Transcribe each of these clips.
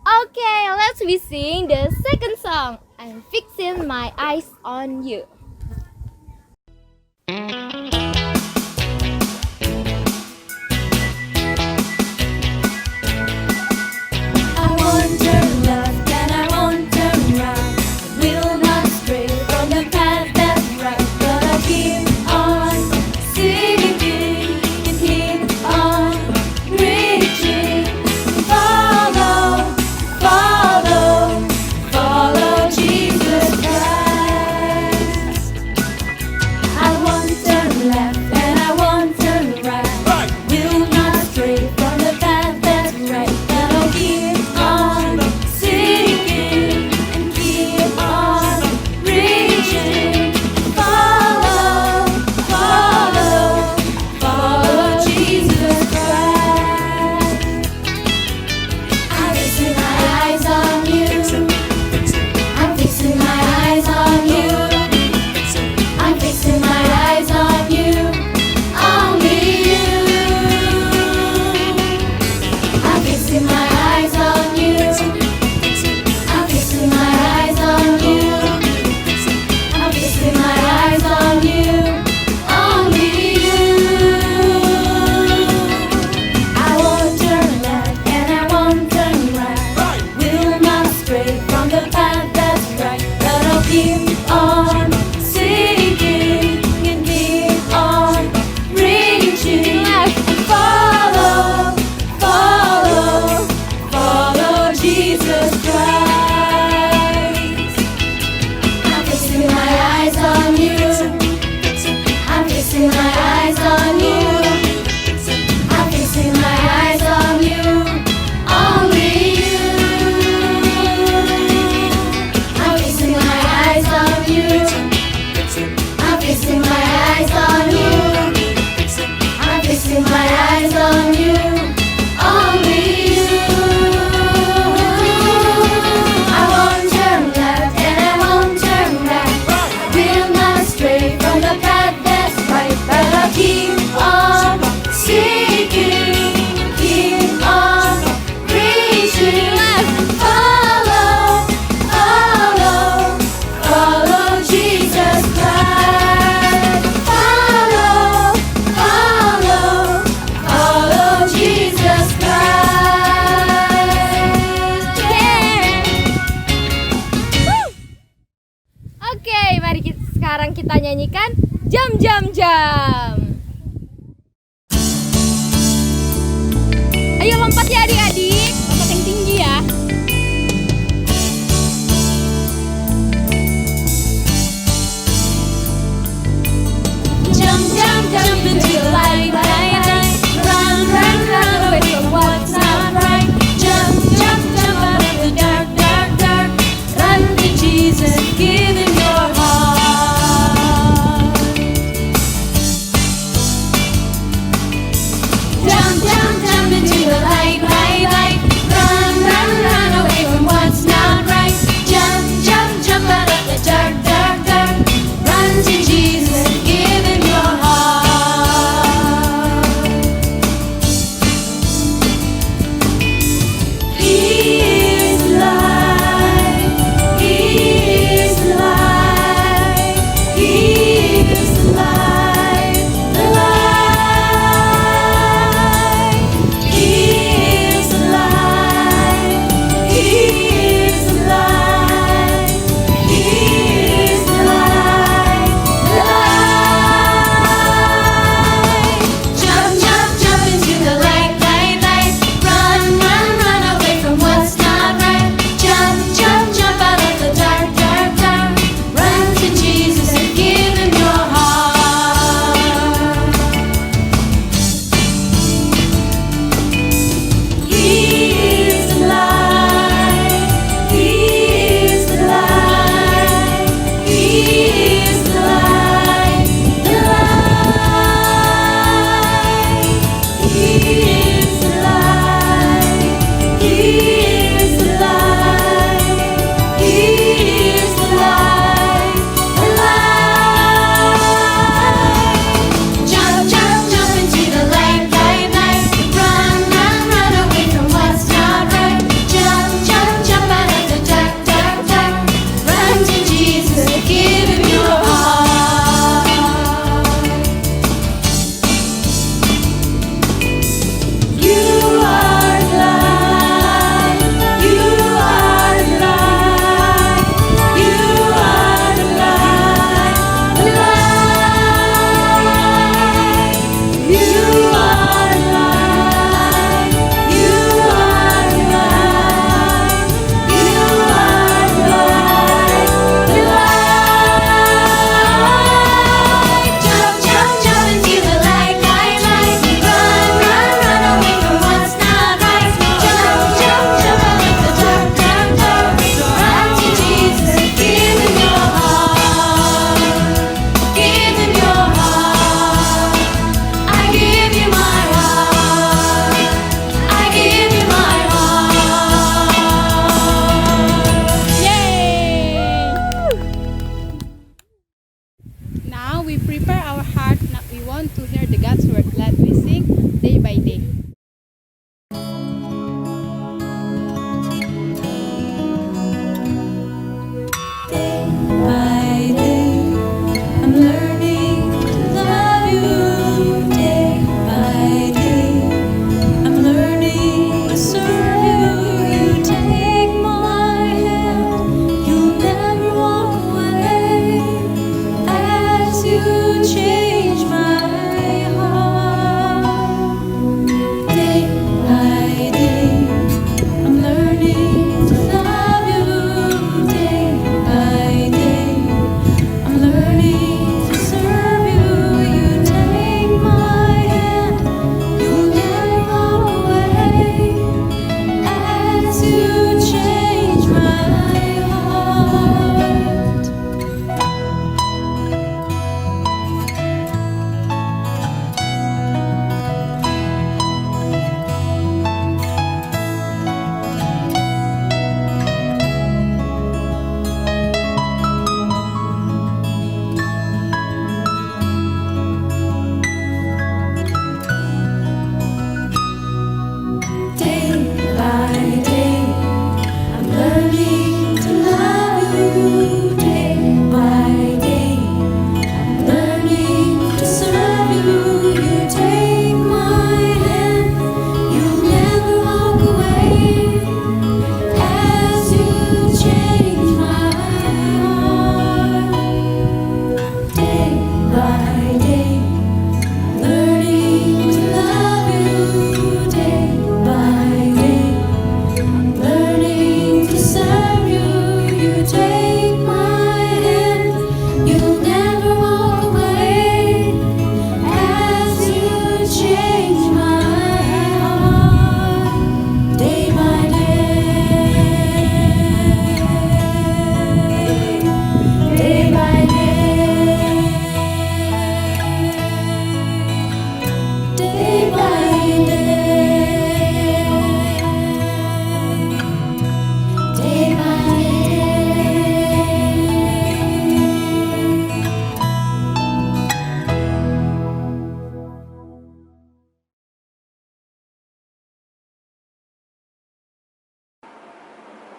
Okay, let's be sing the second song. I'm fixing my eyes on you. I won't turn left and I won't turn right. I will not stray from the path that's right. But I keep on seeking and keep on reaching. Follow, follow, follow Jesus Christ. I won't turn left and I won't turn right. Will not stray from the path that's right. But I'll keep on seeking and keep on reaching. Follow, follow, follow Jesus Christ. I'm fixing my eyes on you. I'm fixing my eyes on you. I'm fixing my eyes on you, only you. I'm fixing my eyes on you. I'm fixing my eyes on you. I'm fixing my eyes on you, only you. I won't turn left and I won't turn right. Will not stray from the path that's right. But I'll keep on seeking and keep on reaching. Follow, follow, follow Jesus Christ. I'm fixing my eyes on you. I'm fixing my eyes on you. I'm fixing my eyes on you, only you. I'm fixing my eyes on you. I'm fixing my eyes on you. I'm fixing my eyes on you, only you. I won't turn left and I won't turn right. I will not stray from the path that's right. But I'll keep on seeking, keep on reaching. Follow, follow, follow Jesus Christ. Follow, follow, follow Jesus Christ. Oke, mari sekarang kita nyanyikan Jam Jam Jam. Ayo lompat ya adik-adik, lompat yang tinggi ya. Jump, jump, jump into the light, light, light. Run, run, run away from what's not right. Jump, jump, jump out of the dark, dark, dark. Run to Jesus, give him your heart. Jump, jump, jump into the light, light, light. Run, run, run away from what's not right. Jump, jump, jump out of the dark, dark, dark. Run to Jesus, give him your heart. He is light, He is light, He is light, the light. He is light, He is light, He is light, the light. Jump, jump, jump into the light, light, light. Run, run, run away from what's not right. Jump, jump, jump out of the dark, dark, dark. Run to Jesus and give him your heart. He is the light, He is the light, He is the light, the light. He is the light, He is the light, He is the light, the light. Jump, jump, jump into the light, light, light. Run, run, run away from what's not right. Jump, jump,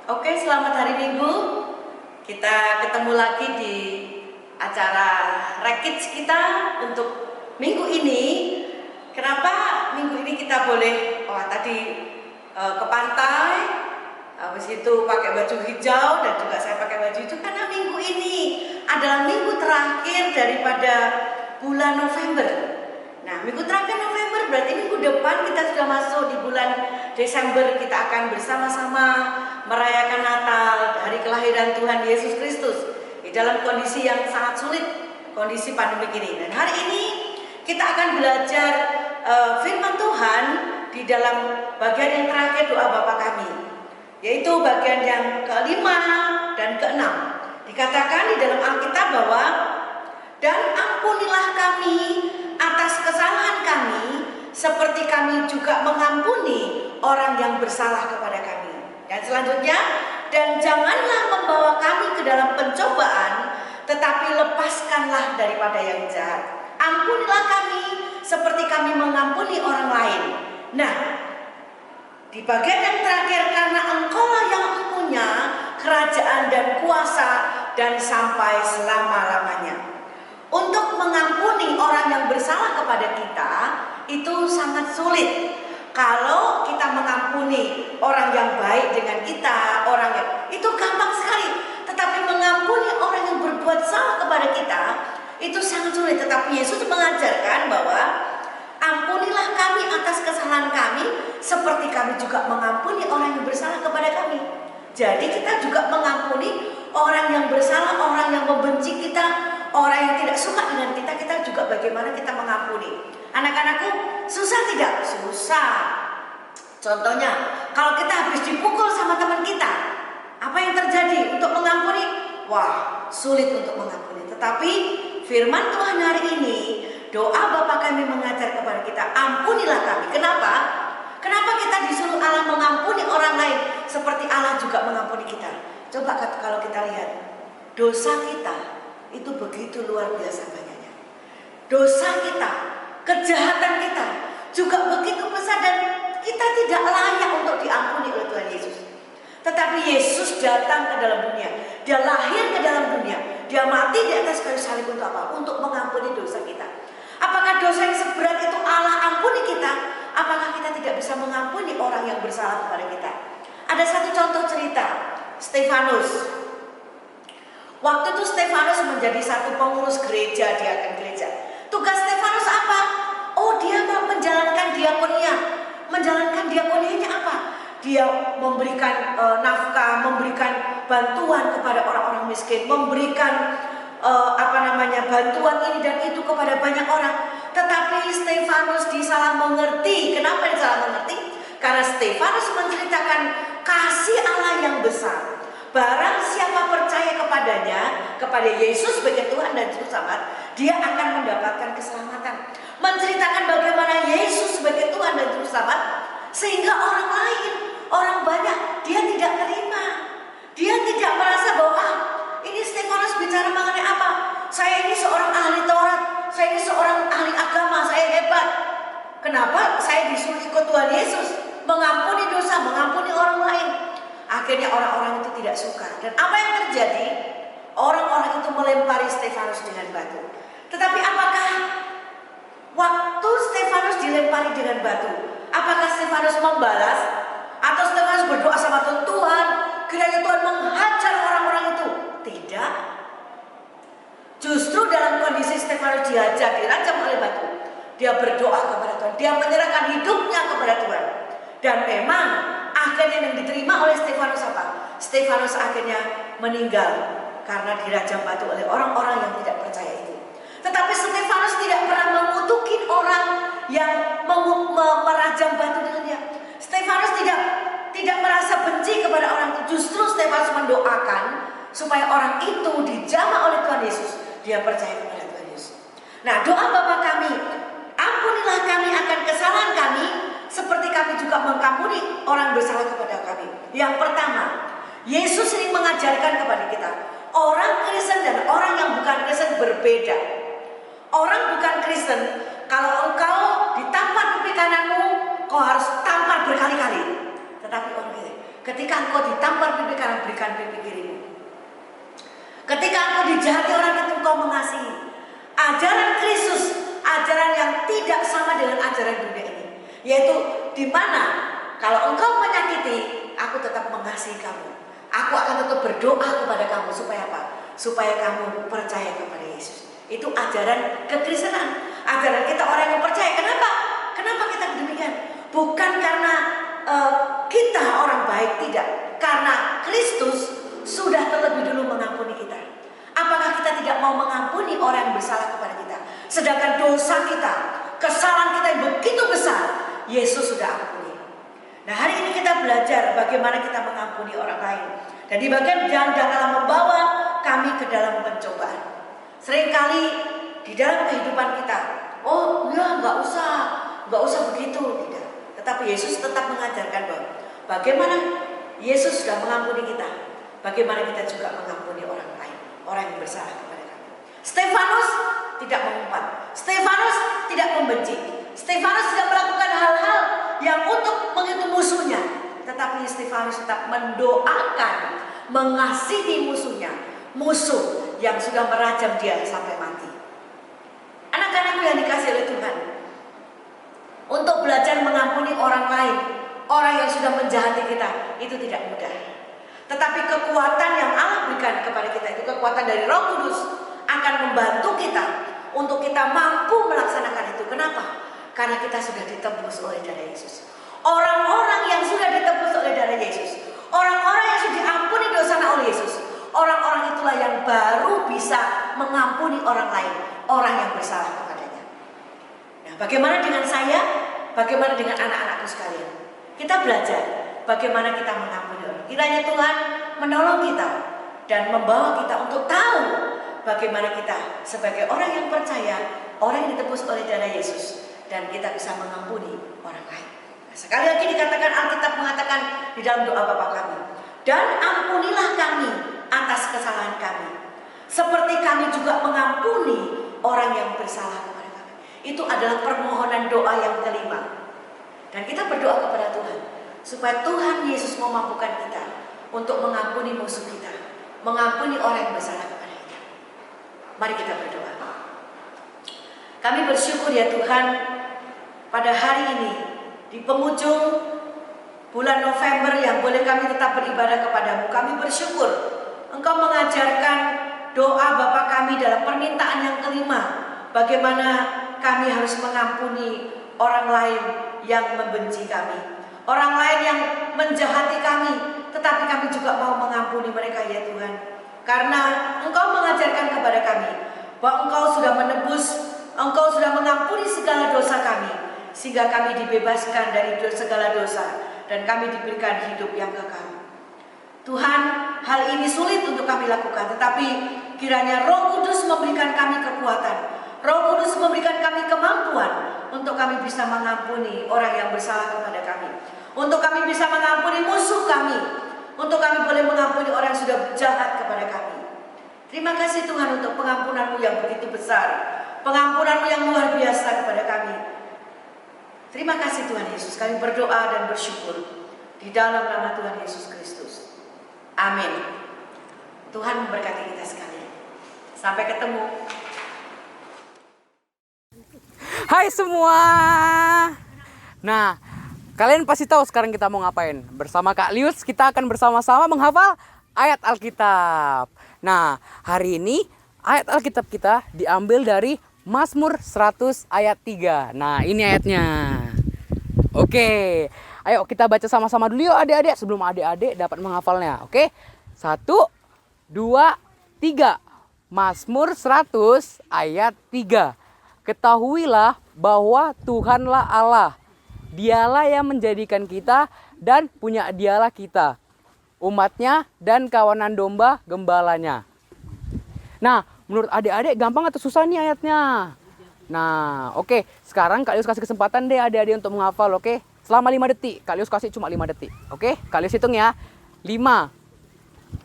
Oke, selamat hari Minggu. Kita ketemu lagi di acara Rekits kita untuk minggu ini. Kenapa minggu ini kita boleh ke pantai, habis itu pakai baju hijau dan juga saya pakai baju itu karena minggu ini adalah minggu terakhir daripada bulan November. Nah, minggu terakhir November berarti minggu depan kita sudah masuk di bulan Desember. Kita akan bersama-sama merayakan Natal, hari kelahiran Tuhan Yesus Kristus di dalam kondisi yang sangat sulit, kondisi pandemi ini. Dan hari ini kita akan belajar firman Tuhan di dalam bagian yang terakhir doa Bapa kami, yaitu bagian yang kelima dan keenam. Dikatakan di dalam Alkitab bahwa dan ampunilah kami atas kesalahan kami seperti kami juga mengampuni orang yang bersalah kepada kami. Dan selanjutnya, dan janganlah membawa kami ke dalam pencobaan, tetapi lepaskanlah daripada yang jahat. Ampunilah kami seperti kami mengampuni orang lain. Nah, di bagian yang terakhir, karena Engkaulah yang punya kerajaan dan kuasa dan sampai selama-lamanya. Untuk mengampuni orang yang bersalah kepada kita itu sangat sulit. Kalau kita mengampuni orang yang baik dengan kita, orang yang itu gampang sekali. Tetapi mengampuni orang yang berbuat salah kepada kita itu sangat sulit. Tetapi Yesus mengajarkan bahwa ampunilah kami atas kesalahan kami seperti kami juga mengampuni orang yang bersalah kepada kami. Jadi kita juga mengampuni orang yang bersalah, orang yang membenci kita, orang yang tidak suka dengan kita, kita juga bagaimana kita mengampuni. Anak-anakku, susah tidak? Susah. Contohnya, kalau kita habis dipukul sama teman kita, apa yang terjadi untuk mengampuni? Wah, sulit untuk mengampuni. Tetapi firman Tuhan hari ini, doa Bapa kami mengajar kepada kita, ampunilah kami. Kenapa? Kenapa kita disuruh Allah mengampuni orang lain seperti Allah juga mengampuni kita? Coba kalau kita lihat, dosa kita itu begitu luar biasa banyaknya. Dosa kita, kejahatan kita juga begitu besar dan kita tidak layak untuk diampuni oleh Tuhan Yesus. Tetapi Yesus datang ke dalam dunia, Dia lahir ke dalam dunia, Dia mati di atas kayu salib untuk apa? Untuk mengampuni dosa kita. Apakah dosa yang seberat itu Allah ampuni kita? Apakah kita tidak bisa mengampuni orang yang bersalah kepada kita? Ada satu contoh cerita, Stefanus. Waktu itu Stefanus menjadi satu pengurus gereja, diaken gereja. Tugas Stefanus apa? Oh, dia menjalankan diakonia. Menjalankan diakonianya apa? Dia memberikan nafkah, memberikan bantuan kepada orang-orang miskin, memberikan bantuan ini dan itu kepada banyak orang. Tetapi Stefanus disalah mengerti. Kenapa disalah mengerti? Karena Stefanus menceritakan kasih Allah yang besar. Barang siapa percaya kepadanya, kepada Yesus sebagai Tuhan dan Juru Selamat, dia akan mendapatkan keselamatan. Menceritakan bagaimana Yesus sebagai Tuhan dan Juru Selamat, sehingga orang lain, orang banyak, dia tidak terima. Dia tidak merasa bahwa ini Stefanus bicara mengenai apa? Saya ini seorang ahli Taurat, saya ini seorang ahli agama, saya hebat. Kenapa saya disuruh ikut Tuhan Yesus, mengampuni dosa, mengampuni orang lain? Akhirnya orang-orang itu tidak suka. Dan apa yang terjadi? Orang-orang itu melempari Stefanus dengan batu. Tetapi apakah waktu Stefanus dilempari dengan batu, apakah Stefanus membalas? Atau Stefanus berdoa sama Tuhan, Tuhan, kiranya Tuhan menghajar orang-orang itu? Tidak. Justru dalam kondisi Stefanus dihajar, dirajam oleh batu, dia berdoa kepada Tuhan, dia menyerahkan hidupnya kepada Tuhan. Dan memang akhirnya yang diterima oleh Stefanus apa? Stefanus akhirnya meninggal karena dirajam batu oleh orang-orang yang tidak percaya itu. Tetapi Stefanus tidak pernah mengutuki orang yang merajam batu dengan dia. Stefanus tidak merasa benci kepada orang itu. Justru Stefanus mendoakan supaya orang itu dijamah oleh Tuhan Yesus. Dia percaya kepada Tuhan Yesus. Nah, doa Bapa kami, ampunilah kami akan kesalahan kami seperti kami juga mengampuni orang bersalah kepada kami. Yang pertama, Yesus sering mengajarkan kepada kita, orang Kristen dan orang yang bukan Kristen berbeda. Orang bukan Kristen, kalau engkau ditampar pipi kananmu, kau harus tampar berkali-kali. Tetapi orang Kristen, Ketika engkau ditampar pipi kanan, berikan pipi kirimu. Ketika engkau dijahati orang itu, engkau mengasihi. Ajaran Kristus, ajaran yang tidak sama dengan ajaran dunia ini, yaitu di mana kalau engkau menyakiti, aku tetap mengasihi kamu. Aku akan tetap berdoa kepada kamu supaya apa? Supaya kamu percaya kepada Yesus. Itu ajaran kekristenan, ajaran kita orang yang percaya. Kenapa? Kenapa kita demikian? Bukan karena kita orang baik, tidak. Karena Kristus sudah terlebih dulu mengampuni kita. Apakah kita tidak mau mengampuni orang yang bersalah kepada kita? Sedangkan dosa kita, kesalahan kita yang begitu besar, Yesus sudah ampuni. Nah, hari ini kita belajar bagaimana kita mengampuni orang lain. Dan di bagian janganlah membawa kami ke dalam pencobaan. Seringkali di dalam kehidupan kita, oh ya nggak usah begitu, tidak. Tetapi Yesus tetap mengajarkan bahwa bagaimana Yesus sudah mengampuni kita, bagaimana kita juga mengampuni orang lain, orang yang bersalah kepada kami. Stefanus tidak mengumpat, Stefanus tidak membenci, Stefanus tidak melakukan hal-hal yang untuk menghitung musuhnya, tetapi Stefanus tetap mendoakan, mengasihi musuhnya, musuh yang sudah merajam dia sampai mati. Anak-anakku yang dikasihi oleh Tuhan, untuk belajar mengampuni orang lain, orang yang sudah menjahati kita, itu tidak mudah. Tetapi kekuatan yang Allah berikan kepada kita itu, kekuatan dari Roh Kudus, akan membantu kita untuk kita mampu melaksanakan itu. Kenapa? Karena kita sudah ditebus oleh darah Yesus. Orang-orang yang sudah ditebus oleh darah Yesus, orang-orang yang sudah diampuni dosanya oleh Yesus, orang-orang itulah yang baru bisa mengampuni orang lain, orang yang bersalah kepadanya. Nah, bagaimana dengan saya? Bagaimana dengan anak-anakku sekalian? Kita belajar bagaimana kita mengampuni orang. Kiranya Tuhan menolong kita dan membawa kita untuk tahu bagaimana kita sebagai orang yang percaya, orang yang ditebus oleh darah Yesus, dan kita bisa mengampuni orang lain. Nah, sekali lagi dikatakan, Alkitab mengatakan di dalam doa Bapa kami, dan ampunilah kami atas kesalahan kami, seperti kami juga mengampuni orang yang bersalah kepada kami. Itu adalah permohonan doa yang kelima. Dan kita berdoa kepada Tuhan supaya Tuhan Yesus memampukan kita untuk mengampuni musuh kita, mengampuni orang yang bersalah kepada kita. Mari kita berdoa. Kami bersyukur ya Tuhan, pada hari ini di penghujung bulan November yang boleh kami tetap beribadah kepadamu. Kami bersyukur Engkau mengajarkan doa Bapa kami dalam permintaan yang kelima, bagaimana kami harus mengampuni orang lain yang membenci kami, orang lain yang menjahati kami, tetapi kami juga mau mengampuni mereka ya Tuhan. Karena Engkau mengajarkan kepada kami bahwa Engkau sudah menebus, Engkau sudah mengampuni segala dosa kami, sehingga kami dibebaskan dari segala dosa dan kami diberikan hidup yang kekal. Tuhan, hal ini sulit untuk kami lakukan, tetapi kiranya Roh Kudus memberikan kami kekuatan, Roh Kudus memberikan kami kemampuan untuk kami bisa mengampuni orang yang bersalah kepada kami, untuk kami bisa mengampuni musuh kami, untuk kami boleh mengampuni orang yang sudah jahat kepada kami. Terima kasih Tuhan untuk pengampunan-Mu yang begitu besar, pengampunan-Mu yang luar biasa kepada kami. Terima kasih Tuhan Yesus, kami berdoa dan bersyukur di dalam nama Tuhan Yesus Kristus. Amin. Tuhan memberkati kita sekalian. Sampai ketemu. Hai semua. Nah, kalian pasti tahu sekarang kita mau ngapain. Bersama Kak Lius kita akan bersama-sama menghafal ayat Alkitab. Nah, hari ini ayat Alkitab kita diambil dari Mazmur 100 ayat 3. Nah, ini ayatnya. Oke, ayo kita baca sama-sama dulu yuk adik-adik sebelum adik-adik dapat menghafalnya. Oke, 1, 2, 3. Mazmur 100 ayat 3. Ketahuilah bahwa Tuhanlah Allah. Dialah yang menjadikan kita dan punya dialah kita, umatnya dan kawanan domba gembalanya. Nah, menurut adik-adik gampang atau susah nih ayatnya? Nah, oke. Sekarang Kak Lius kasih kesempatan deh adik-adik untuk menghafal, oke? Selama 5 detik. Kak Lius kasih cuma 5 detik, oke? Kak Lius hitung ya. 5,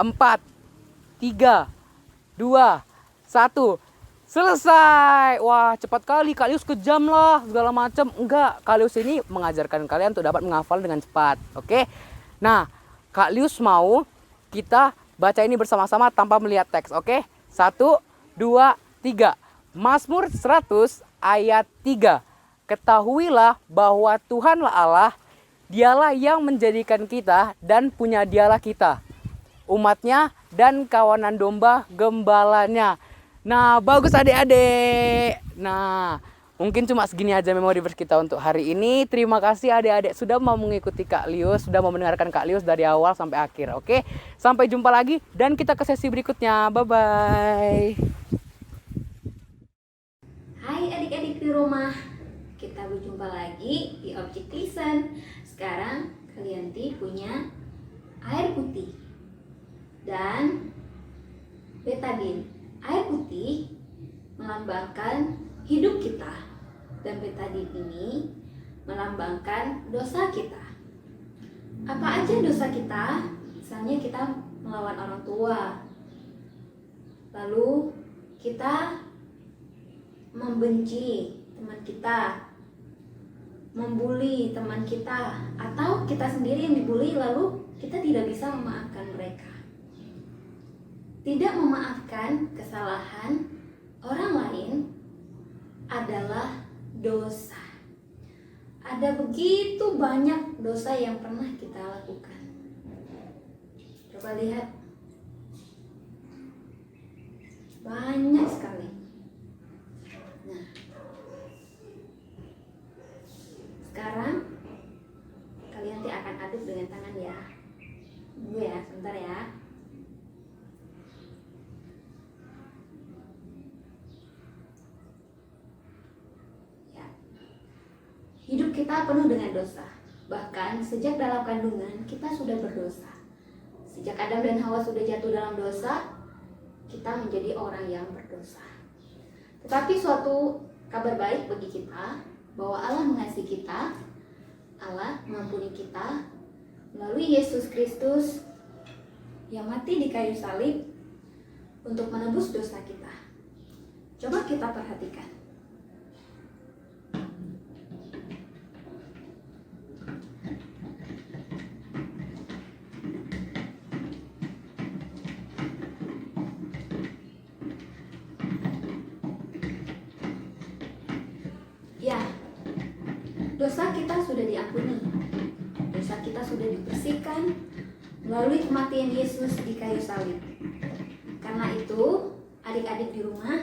4, 3, 2, 1. Selesai. Wah, cepat kali. Kak Lius kejam lah, segala macam. Enggak, Kak Lius ini mengajarkan kalian untuk dapat menghafal dengan cepat, oke? Nah, Kak Lius mau kita baca ini bersama-sama tanpa melihat teks, oke? 1, 2, 3. Mazmur 100 ayat 3. Ketahuilah bahwa Tuhanlah Allah, Dialah yang menjadikan kita dan punya Dialah kita, umatnya dan kawanan domba gembalanya. Nah, bagus adik-adik. Nah, mungkin cuma segini aja memori verse kita untuk hari ini. Terima kasih adik-adik sudah mau mengikuti Kak Lius, sudah mau mendengarkan Kak Lius dari awal sampai akhir. Oke, sampai jumpa lagi dan kita ke sesi berikutnya. Bye-bye. Hai adik-adik di rumah, kita berjumpa lagi di Object Lesson. Sekarang kalian punya air putih dan betadine. Air putih melambangkan hidup kita dan betadine ini melambangkan dosa kita. Apa aja dosa kita? Misalnya kita melawan orang tua, lalu kita membenci teman kita, membuli teman kita, atau kita sendiri yang dibully lalu kita tidak bisa memaafkan mereka. Tidak memaafkan kesalahan orang lain adalah dosa. Ada begitu banyak dosa yang pernah kita lakukan. Coba lihat, banyak sekali. Nah, sekarang kalian akan aduk dengan tangan ya. Tunggu ya, sebentar ya. Hidup kita penuh dengan dosa. Bahkan sejak dalam kandungan kita sudah berdosa. Sejak Adam dan Hawa sudah jatuh dalam dosa, kita menjadi orang yang berdosa. Tetapi suatu kabar baik bagi kita bahwa Allah mengasihi kita, Allah mengampuni kita melalui Yesus Kristus yang mati di kayu salib untuk menebus dosa kita. Coba kita perhatikan. Ya, dosa kita sudah diampuni, dosa kita sudah dibersihkan melalui kematian Yesus di kayu salib. Karena itu, adik-adik di rumah,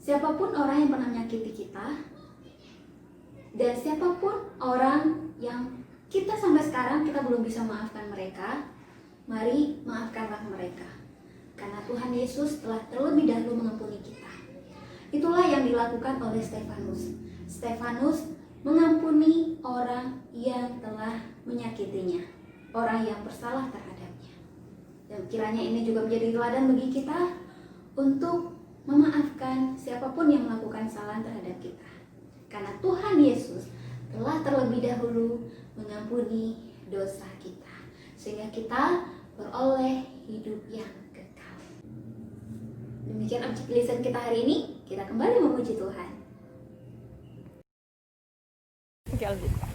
siapapun orang yang pernah menyakiti kita, dan siapapun orang yang kita sampai sekarang kita belum bisa maafkan mereka, mari maafkanlah mereka. Karena Tuhan Yesus telah terlebih dahulu mengampuni kita. Itulah yang dilakukan oleh Stefanus. Stefanus mengampuni orang yang telah menyakitinya, orang yang bersalah terhadapnya. Dan kiranya ini juga menjadi teladan bagi kita untuk memaafkan siapapun yang melakukan kesalahan terhadap kita. Karena Tuhan Yesus telah terlebih dahulu mengampuni dosa kita, sehingga kita beroleh hidup yang kekal. Demikian objek lesson kita hari ini. Kita kembali memuji Tuhan.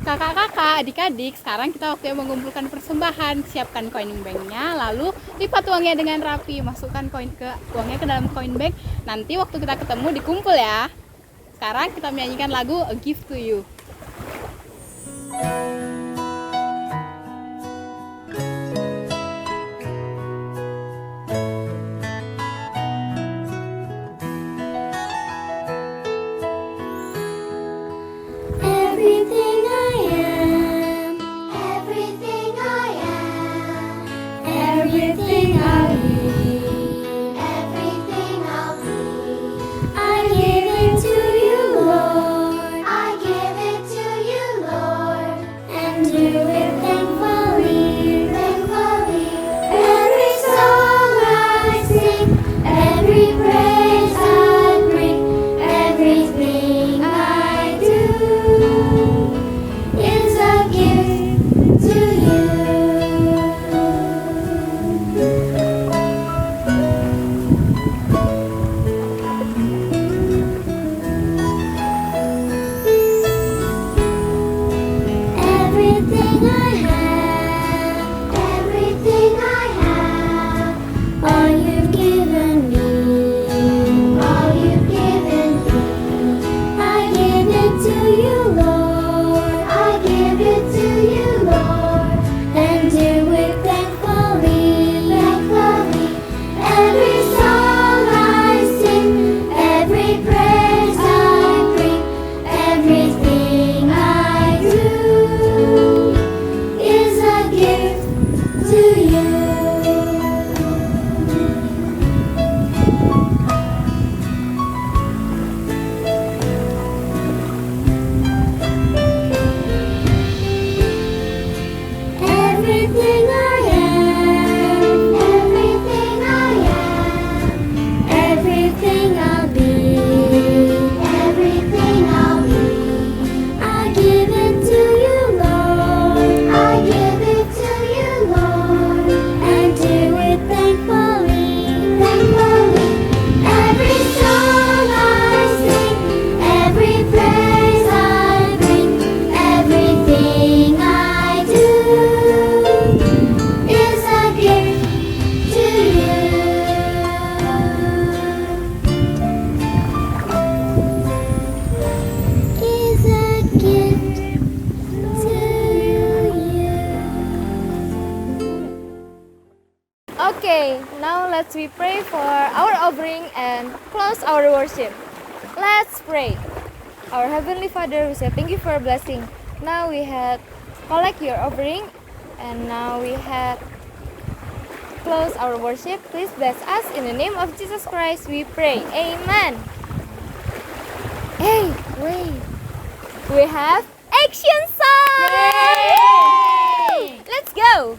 Kakak-kakak, adik-adik, sekarang kita waktunya mengumpulkan persembahan. Siapkan coin banknya, lalu lipat uangnya dengan rapi. Masukkan uangnya ke dalam coin bank. Nanti waktu kita ketemu dikumpul ya. Sekarang kita menyanyikan lagu A Gift to You. Everything I am, everything I am, everything I'll be, everything I'll be. I give it to you, Lord. I give it to you, Lord. And do it thankfully, thankfully. Every song I sing, every praise I bring, everything I do is a gift to you. everything I am, everything I am, everything I'll be, everything I'll be. I give it to you, Lord. I give it to you, Lord, and do it thankfully, thankfully. Every song I sing, every praise I bring, everything I do is a gift to you. Is a gift to you. Okay, now let's we pray for our offering and close our worship. Let's pray. Our Heavenly Father, we say thank you for blessing. Now we had collect your offering and now we had close our worship. Please bless us in the name of Jesus Christ we pray. Amen. Hey, wait. We have action song. Let's go.